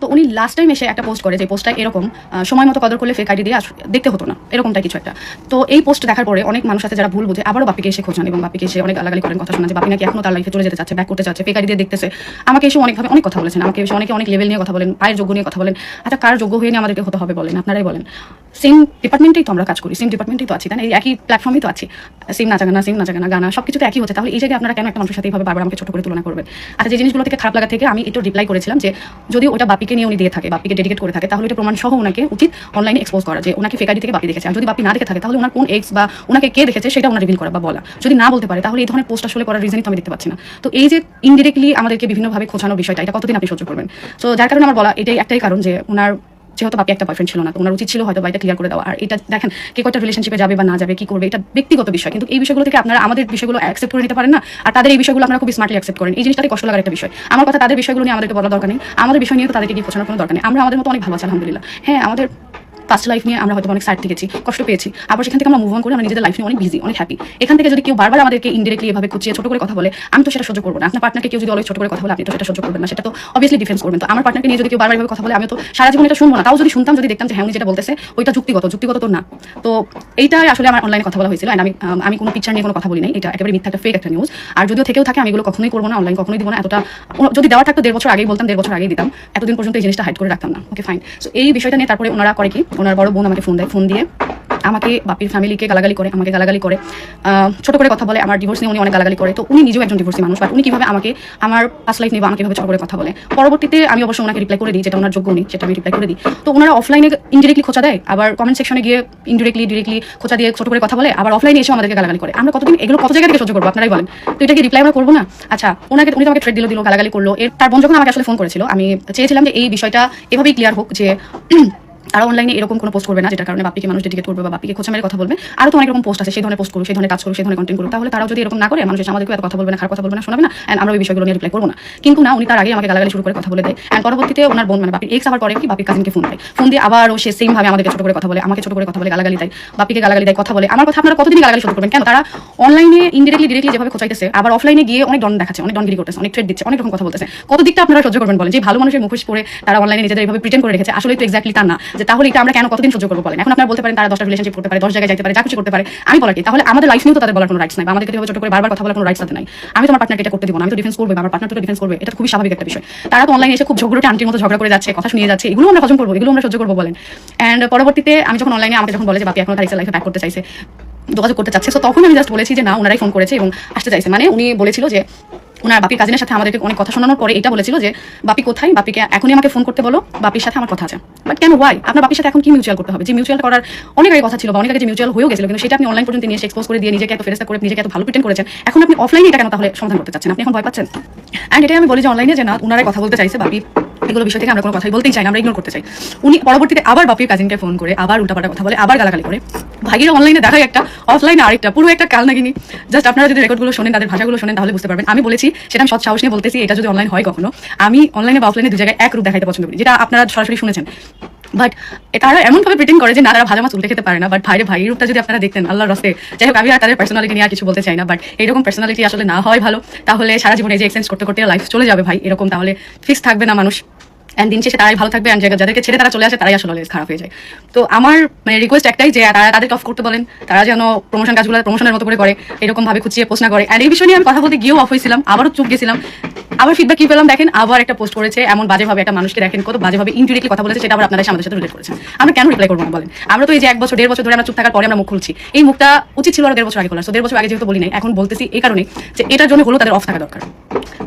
তো উনি last time এসে একটা পোস্ট করে, যে পোস্টটা এরকম সময় মতো কদর করলে ফেক আইডি দিয়ে দেখতে হতো না, এরকমটা কিছু একটা। তো এই পোস্ট দেখার পরে অনেক মানুষ আছে যারা ভুল বুঝে আবারও বাপিকে এসে খোঁজান এবং বাপিকে এসে অনেক গালাগালি করেন, কথা শোনা যে বাপি নাকি এখনো তার লাইফে চলে যেতে চাচ্ছে, ব্যাক করতে চাচ্ছে, ফেক আইডি দিয়ে দেখতেছে। আমাকে এসে অনেকভাবে অনেক কথা বলেছেন, আমাকে এসে অনেক লেভেল নিয়ে কথা বলেন, পায়ের যোগ্য নিয়ে কথা বলেন। আচ্ছা, কার যোগ্য হয়ে নিয়ে আমাদেরকে হতে হবে বলেন? আপনারাই বলেন। সেম ডিপার্টমেন্টেই তো আমরা কাজ করি, সেম ডিপার্টমেন্টেই তো আছি, তাই না? এই একই প্ল্যাটফর্মেই তো আছি, সেম নাচা গানা সব কিছু তো একই হচ্ছে। তাহলে এই জায়গায় আপনারা কেন একটা মানুষের সাথে এইভাবে বারবার আমাকে ছোট করে তুলনা করবেন? আচ্ছা, যে জিনিসগুলো থেকে খারাপ লাগা থেকে আমি একটু রিপ্লাই করেছিলাম যে যদি ওটা বাপিকে নিয়ে উনি দিয়ে থাকে, বাপিকে ডেডিকেট করে থাকে, তাহলে এটা প্রমাণ সহ ওনাকে উচিত অনলাইনে এক্সপোজ করা যে ওনাকে ফেক আইডি থেকে বাপি দেখেছে। আর যদি বাপি না দেখে থাকে তাহলে ওনার কোন এক্স বা ওনাকে কে দেখেছে সেটা ওনার রিভিল করা বা বলা। যদি না বলতে পারে তাহলে এই ধরনের পোস্ট আসলে করার রিজনই তো আমি দেখতে পাচ্ছি না। তো এই যে ইনডিরেক্টলি আমাদেরকে বিভিন্নভাবে খোঁচানোর বিষয়টা, এটা কতদিন আপনি সহ্য করবেন? তো যার কারণে আমার বলা এটাই একটাই কারণ যে ওনার যেহেতু বাপি একটা বয়ফ্রেন্ড ছিল না, তো ওনার উচিত ছিল হয়তো বাড়িটা ক্লিয়ার করে দেওয়া। আর এটা দেখেন কে কয়টা রিলেশনশিপে যাবে বা না যাবে, কি করবে, এটা ব্যক্তিগত বিষয়, কিন্তু এই বিষয়গুলো থেকে আপনারা আমাদের বিষয়গুলো অ্যাকসেপ্ট করে নিতে পারেন না। আর তাদের এই বিষয়গুলো আপনারা খুব স্মার্টলি অ্যাকসেপ্ট করেন, এই জিনিসটাতে কষ্ট লাগার একটা বিষয়। আমার কথা, তাদের বিষয়গুলো নিয়ে আমাদেরকে বলা দরকার নেই, আমাদের বিষয় নিয়ে তো তাদেরকে কি খোঁচানোর কোনো দরকার নেই। আমরা আমাদের মতো অনেক ভালো আছি আলহামদুলিল্লাহ। হ্যাঁ, আমাদের পাস্ট লাইফ নিয়ে আমরা হয়তো অনেক সাইড থেকেছি, কষ্ট পেয়েছি, আবার সেখান থেকে আমরা মুভ অন করে আমরা নিজেদের লাইফ নিয়ে অনেক বিজি, অনেক হ্যাপি। এখান থেকে যদি কেউ বারবার আমাদেরকে ইনডিরেক্টলি এভাবে কুচিয়ে ছোট করে কথা বলে, আমি তো সেটা সহ্য করবো না। আপনার পার্টনারকে কেউ যদি অলওয়েজ ছোট করে কথা বলে, আপনি তো সেটা সহ্য করবেন না, সেটা তো অবভিয়াসলি ডিফেন্স করবেন। তো আমার পার্টনারকে নিয়ে যদি কেউ বারবার এভাবে কথা বলে, আমি তো সারা জীবন এটা শুনবো না। তাও যদি শুনতাম, যদি দেখতাম যে হ্যাঁ উনি যেটা বলতেছে ওইটা যুক্তিগত তো না। তো এইটাই আসলে আমার অনলাইনে কথা বলা হয়েছিল। আমি কোনো পিকচার নিয়ে কোনো কথা বলি নাই, এটা একেবারে মিথ্যা, একটা ফেক একটা নিউজ। আর যদিও থেকেও থাকে, আমি এগুলো কখনোই করবো না, অনলাইন কখনোই দিব না। এতটা যদি দেওয়ার থাকতো 1.5 বছর আগেই বলতাম, 1.5 বছর আগেই দিতাম, এতদিন পর্যন্ত এই জিনিসটা হাইড করে রাখতাম না। Okay fine. সো এই বিষয়টা নিয়ে তারপরে ওনারা করে কি, ওনার বড় বোন আমাকে ফোন দিয়ে আমাকে বাপির ফ্যামিলিকে গালাগালি করে, আমাকে গালাগালি করে, ছোট করে কথা বলে। আমার ডিভোর্স নিয়ে উনি অনেক গালাগালি করে। তো উনি নিজেও একজন ডিভোর্সি মানুষ, বাট উনি কিভাবে আমাকে আমার পাস্ট লাইফ নিয়ে আমাকে ভাবে ছোট করে কথা বলে। পরবর্তীতে আমি অবশ্যই ওনাকে রিপ্লাই করে দিই, যেটা ওনার যোগ্য উনি, সেটা আমি রিপ্লাই করে দিই। তো ওনারা অফলাইনে ইনডিরেক্টলি খোঁচা দেয়, আবার কমেন্ট সেকশনে গিয়ে ডিরেক্টলি খোঁচা দিয়ে ছোট করে কথা বলে, আবার অফলাইনে এসে আমাদেরকে গালাগালি করে। আমরা কতদিন এগুলো কত জায়গা থেকে সহ্য করবো, আপনারাই বলেন? তো এটাকে রিপ্লাই আমরা করবো না? আচ্ছা, উনি তো আমাকে থ্রেট দিল, গালাগালি করলো। তার বোন যখন আমাকে আসলে ফোন করেছিল, আমি চেয়েছিলাম যে এই বিষয়টা এভাবেই ক্লিয়ার হোক যে তারা অনলাইনে এরকম কোনো পোস্ট করবে না যেটার কারণে বাপিকে মানুষ ডেডিকেট করবে বা বাপিকে খোঁচা মেরে কথা বলবে। আরও তো অনেক রকম পোস্ট আছে, সেই ধরনের পোস্ট করুক, সেই ধরনের কাজ করুক, সেই ধরনের কন্টেন্ট করুক। তাহলে তারাও যদি এরকম না করে, মানুষ এসে আমাদেরকে এত কথা বলবে না, খারাপ কথা বলবে না, শোনাবে না, অ্যান্ড আমরা ওই বিষয়গুলো নিয়ে রিপ্লাই করবো না। কিন্তু না, উনি তার আগে আমাকে গালাগালি শুরু করে কথা বলে দেয়। অ্যান্ড পরবর্তীতে ওনার বোন বাপির এক্স আবার পরে কি বাপির কাজিনকে ফোন দিয়ে আবারও সে সেম ভাবে আমাদেরকে ছোট করে কথা বলে, আমাকে ছোট করে কথা বলে, গালাগালি দেয়, বাপিকে গালাগালি দেয়, কথা বলে। আমার কথা আপনারা কতদিন গালাগালি শুরু করবেন? কেন তারা অনলাইনে ডিরেক্টলি যেভাবে খোঁচাইতেছে, আবার অফলাইনে গিয়ে অনেক ডন দেখাচ্ছে, অনেক ডনগিরি করতেছে, অনেক থ্রেট দিচ্ছে, অনেক রকম কথা বলতেছে। কত দিকটা আপনারা সহ্য করবেন বলেন? যে ভালো মানুষের মুখোশ পরে তারা অনলাইনে নিজেদের এইভাবে প্রিটেন্ড করে রেখেছে, আসলে তো এক্স্যাক্টলি তা না। যে তাহলে এটা আমরা কেন কতদিন সহ্য করবো বলেন? এখন আপনারা বলতে পারেন তারা 10টা রিলেশনশিপ করতে পারে, 10 জায়গায় যেতে পারে, যা কিছু করতে পারে। আমি বলার কি? তাহলে আমাদের লাইফ নিয়েও তো তাদের বলার কোনো রাইটস নাই, বা আমাদেরকে ছোট করে বারবার কথা বলার কোনো রাইটস তাদের নাই। আমি তোমার পার্টনারকে এটা করতে দিব না, আমি তো ডিফেন্স করবো, আমার পার্টনার তো ডিফেন্স করবে, এটা খুবই স্বাভাবিক একটা বিষয়। তারা তো অনলাইনে এসে খুব ঝগড়াটে আন্টির মতো ঝগড়া করে যাচ্ছে, কথা শুনিয়ে যাচ্ছে, এগুলো আমরা হজম করবো, এগুলো আমরা সহ্য করবো বলেন? অ্যান্ড পরবর্তীতে আমি যখন অনলাইনে আমাকে যখন বলে যে বাপি এখন তার লাইফে ব্যাক করতে চাইছে, যোগাযোগ করতে চাচ্ছে, তো তখন আমি জাস্ট বলেছি যে না, ওনারাই ফোন করেছে এবং আসতে চাইছে। মানে উনি বলেছিল যে ওনার বাপির কাজিনের সাথে আমাদেরকে অনেক কথা শোনানোর পরে এটা বলেছিল যে বাপি কোথায়, বাপিকে এখনই আমাকে ফোন করতে বলো, বাপির সাথে আমার কথা আছে। বাট কেন, ওয়াই? আপনার বাপির সাথে এখন কি মিউচুয়াল করতে হবে? যে মিউচুয়াল করার অনেক আগে কথা ছিল, বা অনেক আগে যে মিউচুয়াল হয়েও গেছিল, কিন্তু সেটা আপনি অনলাইন পর্যন্ত নিয়ে এক্সপোজ করে দিয়ে নিজেকে এত ফেরেস্তা করে নিজেকে এত ভালো প্রিটেন্ড করেছেন, এখন আপনি অফলাইনে এটা কেন তাহলে সমাধান করতে চাচ্ছেন? আপনি এখন ভয় পাচ্ছেন? অ্যান্ড এটাই আমি বলি যে অনলাইনে যে না, ওনারাই কথা বলতে চাইছে, বাপি এগুলো বিষয় থেকে আমরা কোনো কথাই বলতেই চাই না, আমরা ইগনোর করতে চাই। উনি পরবর্তীতে আবার বাপির কাজিনকে ফোন করে আবার উল্টাপাল্টা কথা বলে, আবার গালাগালি করে। ভাগের অনলাইনে দেখায় একটা, অফলাইনে আরেকটা, পুরো একটা কালনাগিনী। জাস্ট আপনারা যদি রেকর্ডগুলো শোনেন, তাদের ভাষাগুলো শোনেন, তাহলে বুঝতে পারবেন। আমি বলেছি, সেটা আমি সৎ সাহস নিয়ে বলতেছি, এটা যদি অনলাইন হয় কখনো, আমি অনলাইনে বা অফলাইনে 2 জায়গায় এক রূপ দেখাইতে পছন্দ করি, যেটা আপনারা সরাসরি শুনেছেন। বাট তারা এমনভাবে প্রিটেন্ড করে যে না, তারা ভাজা মাছ উল্টে খেতে পারে না। বাট ভাইয়ের রূপটা যদি আপনারা দেখতেন, আল্লাহর রাস্তে। যাই হোক, আমি আর তাদের পার্সোনালিটি নিয়ে আর কিছু বলতে চাই না, বাট এরকম পার্সোনালিটি আসলে না হয় ভালো। তাহলে সারা জীবনে যে এক্সচেঞ্জ করতে করতে লাইফ চলে যাবে ভাই, এরকম তাহলে ফিক্স থাকবে না মানুষ। অ্যান্ড দিন শেষে তারাই ভালো থাকবে, অ্যান্ড যাদেরকে ছেড়ে তারা চলে আসে তারাই আসলে খারাপ হয়ে যায়। তো আমার রিকোয়েস্ট একটাই যে তারা তাদেরকে অফ করতে বলেন, তারা যেন প্রমোশন কাজগুলো প্রমোশনের মতো করে এরকম ভাবে খুঁচিয়ে পোস্ট না করে। অ্যান্ড এই বিষয় নিয়ে আমি কথা বলতে গিয়েও অফ হয়েছিলাম, আবারও চুপ গেছিলাম। আবার ফিডব্যাক কি পেলাম দেখেন, আবার একটা পোস্ট করেছে এমন বাজেভাবে, একটা মানুষকে দেখেন কত বাজেভাবে ইনডিরেক্টলি কথা বলেছে, সেটা আবার আপনারা আমাদের সাথে রিলেট করেছেন। আমরা কেন রিপ্লাই করবো না বলেন? আমরা তো এই যে 1 বছর 1.5 বছর ধরে আমরা চুপ থাকার পরে আমরা মুখ খুলছি, এই মুখটা উচিত ছিল আর 1.5 বছর আগে খোলা। 1.5 বছর আগে যেহেতু বলি নাই, এখন বলতেছি এই কারণে যে এটার জন্য হলো তাদের অফ থাকা দরকার,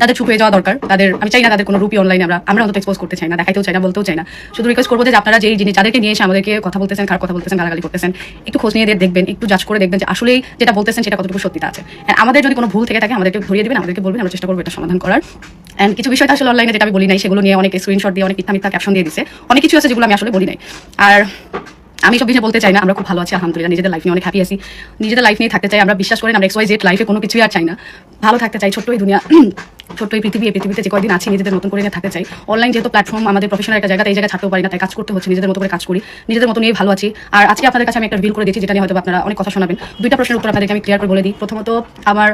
তাদের চুপ হয়ে যাওয়া দরকার। তাদের আমি চাই না তাদের কোনো রূপী অনলাইনে আমরা অন্তত এক্সপোজ করতে চাই না, দেখাইতেও চাই না, বলতেও চাই না। শুধু রিকোয়েস্ট করবো যে আপনারা যেই জিনিস যাদেরকে নিয়ে এসে আমাদেরকে কথা বলতেছেন, খারাপ কথা বলতেছেন, গালাগালি করতেছেন, একটু খোঁজ নিয়ে দেখবেন, একটু জাজ করে দেখবেন যে আসলেই যেটা বলতেছেন সেটা কতটুকু সত্যিটা আছে। আমাদের যদি কোনো ভুল থেকে থাকে আমাদেরকে ধরিয়ে দিবেন, আমাদেরকে বলবেন, আমরা চেষ্টা করবো এটা সমাধান করার। অ্যান্ড কিছু বিষয়টা আসলে অনলাইনে যেটা আমি বলি নাই, সেগুলো নিয়ে অনেক স্ক্রিনশট দিয়ে, অনেক মিথ্যা ক্যাপশন দিয়ে দিছে, অনেক কিছু আছে যেগুলো আমি আসলে বলি নাই। আর আমি সব বিষয়ে বলতে চাই না, আমরা খুব ভালো আছি আলহামদুলিল্লাহ, নিজেদের লাইফ নিয়ে অনেক হ্যাপি আছি, নিজেদের লাইফ নিয়ে থাকতে চাই। আমরা বিশ্বাস করেন আমরা XYZ লাইফে কোনো কিছুই আর চাই না, ভালো থাকতে চাই, ছোট্ট এই দুনিয়া ছোট্ট এই পৃথিবীতে যে কয়দিন আছি নিজেদের মতন করে নিয়ে থাকতে চাই। অনলাইন যেহেতু প্ল্যাটফর্ম আমাদের প্রফেশনাল একটা জায়গা, এই জায়গায় থাকতেও পারি না, তাই কাজ করতে হচ্ছে, নিজেদের মতো করে কাজ করি, নিজেদের মতো নিয়ে ভালো আছি। আর আজকে আপনাদের কাছে আমি একটা রিভিল করে দিচ্ছি, যেটা নিয়ে হয়তো আপনারা অনেক কথা শোনাবেন। দুইটা প্রশ্নের উত্তর আপনাদেরকে আমি ক্লিয়ার করে বলে দিই। প্রথমত আমার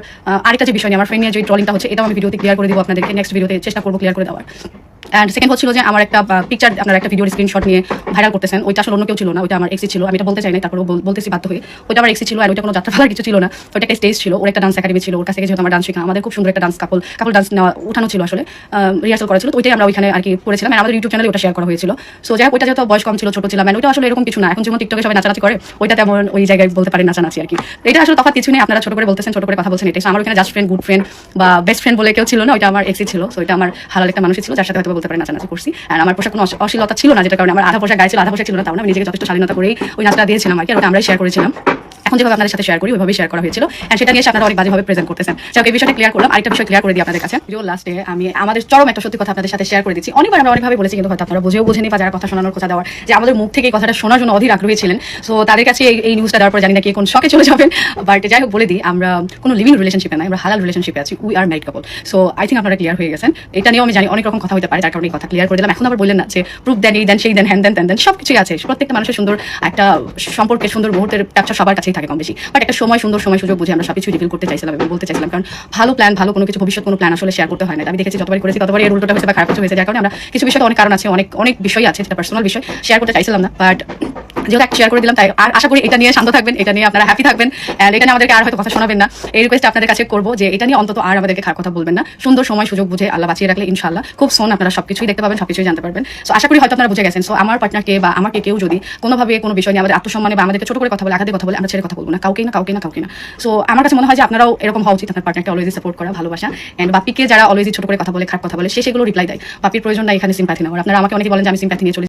আরেকটা যে বিষয় নিয়ে আমার ফ্রেন্ড নিয়ে যে ট্রলিংটা হচ্ছে, এটাও আমি ভিডিওতে ক্লিয়ার করে দিব আপনাদেরকে, নেক্সট ভিডিওতে চেষ্টা করবো ক্লিয়ার করে দেওয়ার। অ্যান্ড সেকেন্ড হচ্ছিল যে আমার একটা পিকচার, আপনারা একটা ভিডিওর স্ক্রিনশট নিয়ে ভাইরাল করতেছেন, ওইটা আসলে অন্য কেউ ছিল না, ওইটা আমার এক্সি ছিল। আমি এটা বলতে চাই না, তারপরে বলতেছি বাধ্য হয়ে, ওইটা আমার এক্সি ছিল। আর ওইটা কোনো যাত্রাপালার কিছু ছিল না, ওইটা একটা স্টেজ ছিল, ওর একটা ডান্স একাডেমি ছিল, ওর কাছ থেকে যেহেতু আমার ডান্স শেখা, আমাদের খুব সুন্দর একটা ডান্স কাপল ডান্স উঠানো ছিল, আসলে রিহার্সাল করা ছিল, তো ওইটাই আমরা ওইখানে আর কি করেছিলাম। আর আমাদের ইউটিউব চ্যানেলে ওটা শেয়ার করা হয়েছিল। সো যাই হোক, ওইটা যেহেতু বয়স কম ছিল, ছোট ছিলাম, ওইটা আসলে এরকম কিছু না। এখন যেমন টিকটকে সবাই নাচানাচি করে, ওইটা তেমন ওই জায়গায় বলতে পারেন নাচানাচি আর কি। এটা আসলে তফাৎ কিছু নেই, আপনারা ছোট করে বলতেছেন, ছোট করে কথা বলছেন, এটাই। আমার ওখানে জাস্ট ফ্রেন্ড, গুড ফ্রেন্ড বা বেস্ট ফ্রেন্ড বলে কেউ ছিল না, ওইটা আমার এক্সি ছিল। সো এটা আমার হালাল একটা মানুষই ছিল, যার সাথে হয়তো বলতে পারেন নাচানাচি করছি। আর আমার পোশাক কোনো অশ্লীলতা ছিল না, যেটা কারণে আমার আধা পোশাক গায়ে ছিল, আধা পোশাক ছিল না, তাও না, আমি নিজেকে যথেষ্ট শালীনতা করেই ওই নাচটা দিয়েছিলাম আর কি। আর ওটা আমরাই শেয়ার করেছিলাম। এখন যেভাবে আপনাদের সাথে শেয়ার করি ওইভাবেই শেয়ার করা হয়েছিল, এন্ড সেটা নিয়ে আপনারা অনেক বাজেভাবে প্রেজেন্ট করতেছেন। যাক, এই বিষয়টা ক্লিয়ার করলাম। আরেকটা বিষয় ক্লিয়ার করে দিই আপনাদের কাছে। ভিডিও লাস্টে আমি আমাদের চরম একটা সত্যি কথা আপনাদের সাথে শেয়ার করে দিচ্ছি। অনেকবার আমরা অনেকভাবে বলেছি, কিন্তু হয়তো আপনারা বুঝেও বুঝেনি, বা যারা কথা শোনানোর কথা দেওয়ার, যে আমাদের মুখ থেকে এই কথাটা শোনার জন্য অধীর আগ্রহী ছিলেন। সো তাদের কাছে এই নিউজটা দেওয়ার পর জানি না কি কোন শখে চলে যাবেন, বাট যাই হোক বলে দিই, আমরা কোনো লিভিং রিলেশনশিপে নাই, আমরা হালাল রিলেশনশিপে আছি, we are married couple. So I think আপনারা ক্লিয়ার হয়ে গেছেন। এটা নিয়েও আমি জানি অনেক রকম কথা হতে পারে, যার কারণে এই কথা ক্লিয়ার করে দিলাম। এখন আবার বললেন না যে প্রুফ দেন, এই দেন, সেই দেন, হ্যান দেন, তেন দেন, সব কিছুই আছে। প্রত্যেকটা মানুষের সুন্দর একটা সম্পর্কের সুন্দর মুহূর্তের ব্যবসা সবার কাছেই থাকে কম বেশি, বাট একটা সুন্দর সময় সুযোগ বুঝে আমরা সবকিছু রিভিল করতে চাইছিলাম এবং বলতে চাইছিলাম। কারণ ভালো প্ল্যান, ভালো কোনো কিছু ভবিষ্যৎ কোনো প্ল্যান আসলে শেয়ার করতে হয় না। আমি দেখেছি যতবারই করেছি ততবারই এর উল্টোটা হয়েছে বা খারাপ কিছু হয়েছে, যার কারণে আমরা কিছু বিষয়ে অনেক কারণ আছে, অনেক বিষয় আছে, যেটা পার্সোনাল বিষয় শেয়ার করতে চাইছিলাম না, বাট যেহেতু একটা শেয়ার করে দিলাম, তাই আর আশা করি এটা নিয়ে শান্ত থাকবেন, এটা নিয়ে আপনারা হ্যাপি থাকবেন, এন্ড এটা নিয়ে আমাদেরকে আর হয়তো কথা শোনাবেন না। এই রিকোয়েস্ট আপনাদের কাছে করবো যে এটা নিয়ে অন্তত আর আমাদেরকে খারাপ কথা বলবেন না। সুন্দর সময় সুযোগ বুঝে আল্লাহ বাঁচিয়ে রাখলে ইনশাআল্লাহ খুব সোন আপনারা সবকিছুই দেখতে পাবেন, সবকিছুই জানতে পারবেন। সো আশা করি হয়তো আপনারা বুঝে গেছেন। সো আমার পার্টনারকে বা আমাকে কেউ যদি কোনোভাবে কোনো বিষয় নিয়ে আমাদের আত্মসম্মানে বা আমাদেরকে ছোট করে কথা বলে, আঘাতে কথা বলে, আমরা ছেড়ে কথা বলবো না, কাউকে না। সো আমার কাছে মনে হয় যে আপনারাও এরকম হওয়া উচিত, আপনার পার্টনারকে অলওয়েজ সাপোর্ট করা, ভালোবাসা। এন্ড বাপিকে যারা অলওয়েজ ছোট করে কথা বলে, খারাপ কথা বলে, সে সেগুলো রিপ্লাই দেয়। বাপির প্রয়োজন নাই এখানে সিম্প্যাথি নেওয়ার। আপনারা আমাকে অনেকে বলেন যে আমি সিম্প্যাথি নিয়ে চলি।